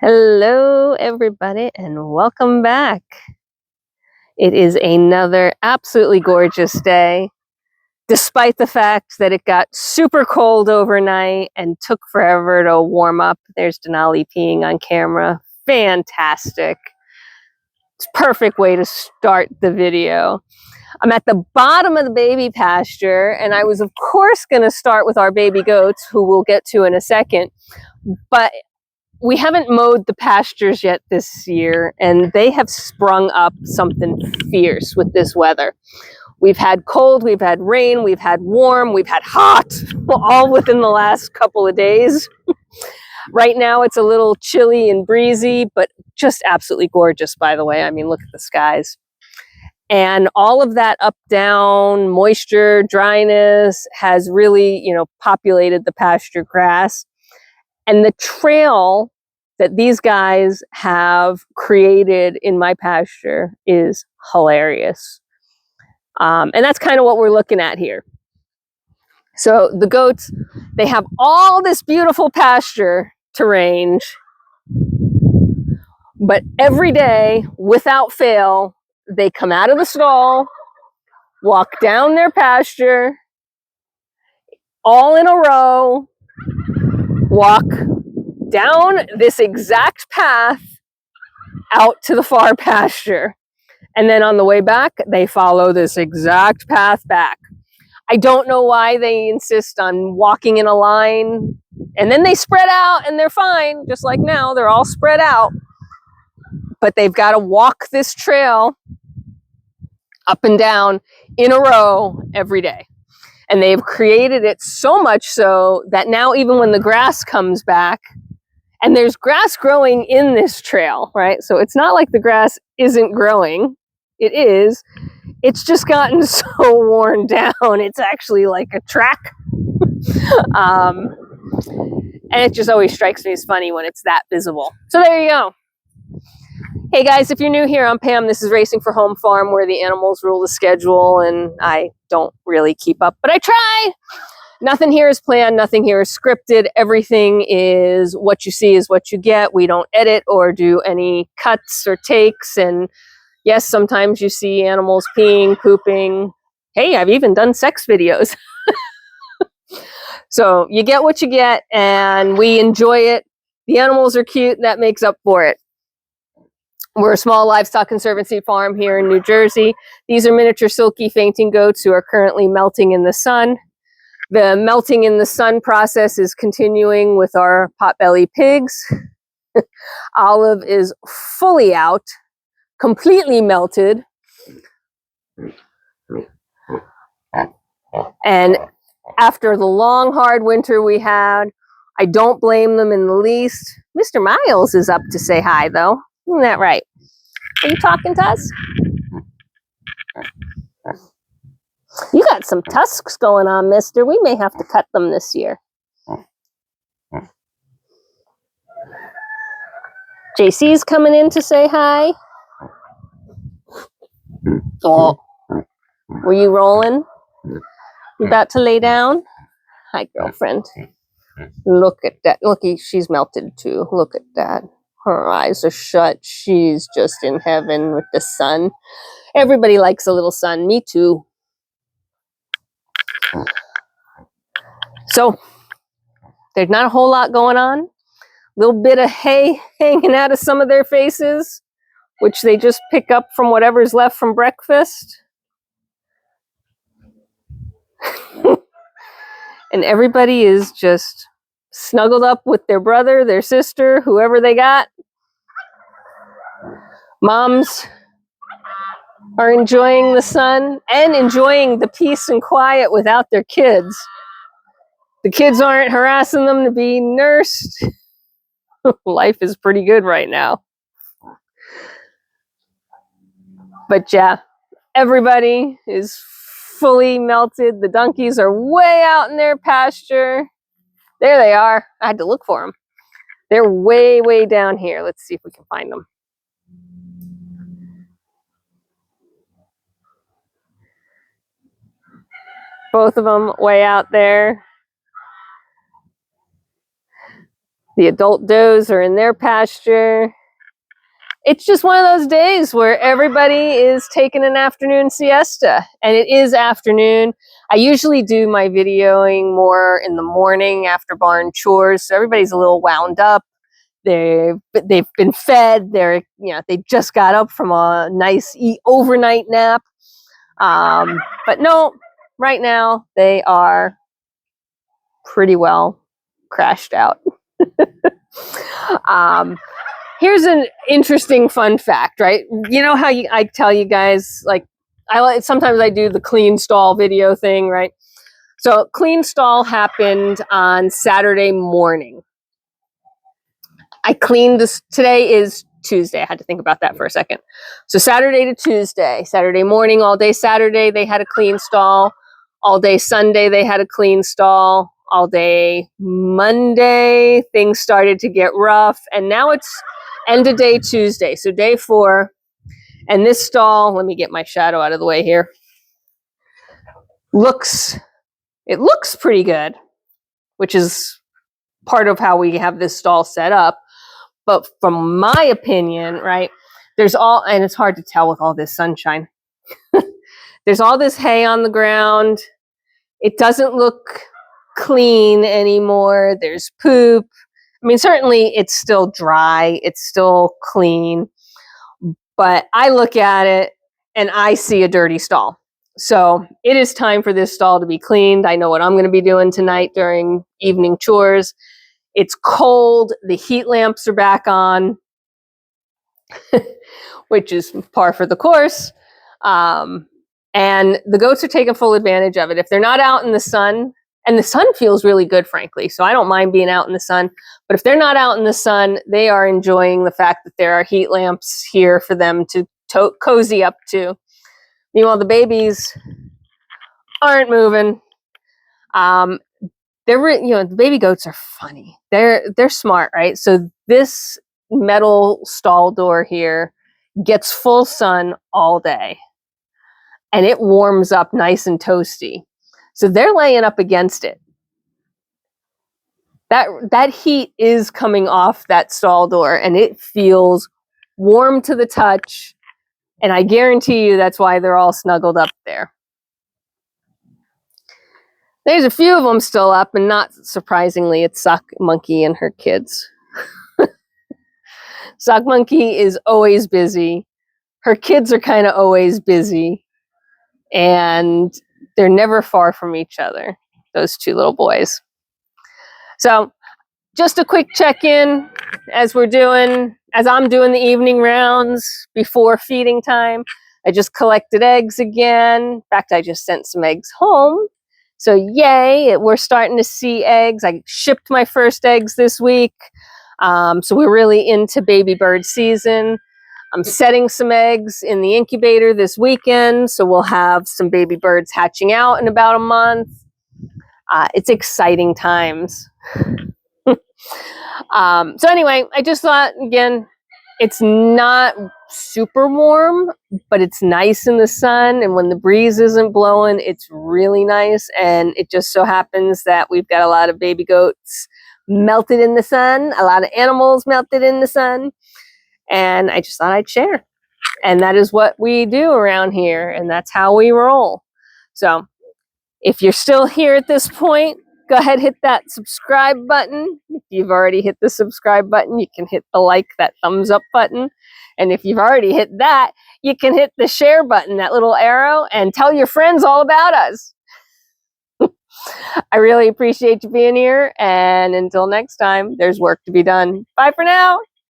Hello, everybody, and welcome back. It is another absolutely gorgeous day, despite the fact that it got super cold overnight and took forever to warm up. There's Denali peeing on camera. Fantastic. It's a perfect way to start the video. I'm at the bottom of the baby pasture, and I was, of course, going to start with our baby goats, who we'll get to in a second. But we haven't mowed the pastures yet this year, and they have sprung up something fierce with this weather. We've had cold, we've had rain, we've had warm, we've had hot, all within the last couple of days. Right now it's a little chilly and breezy, but just absolutely gorgeous, by the way. I mean, look at the skies. And all of that up-down moisture, dryness has really, populated the pasture grass. And the trail that these guys have created in my pasture is hilarious. And that's kind of what we're looking at here. So the goats, they have all this beautiful pasture to range, but every day, without fail, they come out of the stall, walk down their pasture, all in a row, walk down this exact path out to the far pasture. And then on the way back, they follow this exact path back. I don't know why they insist on walking in a line. And then they spread out and they're fine. Just like now, they're all spread out. But they've got to walk this trail up and down in a row every day. And they've created it so much so that now even when the grass comes back, and there's grass growing in this trail, right? So it's not like the grass isn't growing. It is. It's just gotten so worn down. It's actually like a track. And it just always strikes me as funny when it's that visible. So there you go. Hey guys, if you're new here, I'm Pam. This is Racing for Home Farm, where the animals rule the schedule, and I don't really keep up, but I try. Nothing here is planned. Nothing here is scripted. Everything is what you see is what you get. We don't edit or do any cuts or takes. And yes, sometimes you see animals peeing, pooping. Hey, I've even done sex videos. So you get what you get, and we enjoy it. The animals are cute. That makes up for it. We're a small livestock conservancy farm here in New Jersey. These are miniature silky fainting goats who are currently melting in the sun. The melting in the sun process is continuing with our potbellied pigs. Olive is fully out, completely melted. And after the long, hard winter we had, I don't blame them in the least. Mr. Miles is up to say hi, though. Isn't that right? Are you talking to us? You got some tusks going on, mister. We may have to cut them this year. JC's coming in to say hi. Oh, were you rolling? You about to lay down? Hi, girlfriend. Look at that. Looky, she's melted too. Look at that. Her eyes are shut. She's just in heaven with the sun. Everybody likes a little sun. Me too. So, there's not a whole lot going on. A little bit of hay hanging out of some of their faces, which they just pick up from whatever's left from breakfast. And everybody is just snuggled up with their brother, their sister, whoever they got. Moms are enjoying the sun and enjoying the peace and quiet without their kids. The kids aren't harassing them to be nursed. Life is pretty good right now. But yeah, everybody is fully melted. The donkeys are way out in their pasture. There they are. I had to look for them. They're way, way down here. Let's see if we can find them. Both of them way out there. The adult does are in their pasture. It's just one of those days where everybody is taking an afternoon siesta, and it is afternoon. I usually do my videoing more in the morning after barn chores, so everybody's a little wound up. They've been fed. They just got up from a nice overnight nap. But no, right now they are pretty well crashed out. Here's an interesting fun fact, right? You know how I tell you guys, like, sometimes I do the clean stall video thing, right? So clean stall happened on Saturday morning. I cleaned this. Today is Tuesday. I had to think about that for a second. So Saturday to Tuesday, Saturday morning, all day Saturday, they had a clean stall. All day Sunday, they had a clean stall. All day Monday, things started to get rough. And now it's end of day Tuesday. So day 4. And this stall, let me get my shadow out of the way here. It looks pretty good, which is part of how we have this stall set up. But from my opinion, right, and it's hard to tell with all this sunshine. There's all this hay on the ground. It doesn't look clean anymore. There's poop. I mean, certainly it's still dry. It's still clean. But I look at it and I see a dirty stall. So it is time for this stall to be cleaned. I know what I'm going to be doing tonight during evening chores. It's cold. The heat lamps are back on, which is par for the course. And the goats are taking full advantage of it. If they're not out in the sun, and the sun feels really good, frankly, so I don't mind being out in the sun. But if they're not out in the sun, they are enjoying the fact that there are heat lamps here for them to cozy up to. Meanwhile, the babies aren't moving. The baby goats are funny. They're smart, right? So this metal stall door here gets full sun all day, and it warms up nice and toasty. So they're laying up against it. That heat is coming off that stall door, and it feels warm to the touch. And I guarantee you that's why they're all snuggled up there. There's a few of them still up, and not surprisingly, it's Sock Monkey and her kids. Sock Monkey is always busy. Her kids are kind of always busy. And they're never far from each other, those two little boys. So just a quick check-in as I'm doing the evening rounds before feeding time. I just collected eggs again. In fact, I just sent some eggs home. So yay, we're starting to see eggs. I shipped my first eggs this week. So we're really into baby bird season. I'm setting some eggs in the incubator this weekend, so we'll have some baby birds hatching out in about a month. It's exciting times. So anyway, I just thought, again, it's not super warm, but it's nice in the sun, and when the breeze isn't blowing, it's really nice. And it just so happens that we've got a lot of baby goats melted in the sun, a lot of animals melted in the sun, and I just thought I'd share. And that is what we do around here, and that's how we roll. So if you're still here at this point, go ahead, hit that subscribe button. If you've already hit the subscribe button, you can hit the like, that thumbs up button. And if you've already hit that, you can hit the share button, that little arrow, and tell your friends all about us. I really appreciate you being here. And until next time, there's work to be done. Bye for now.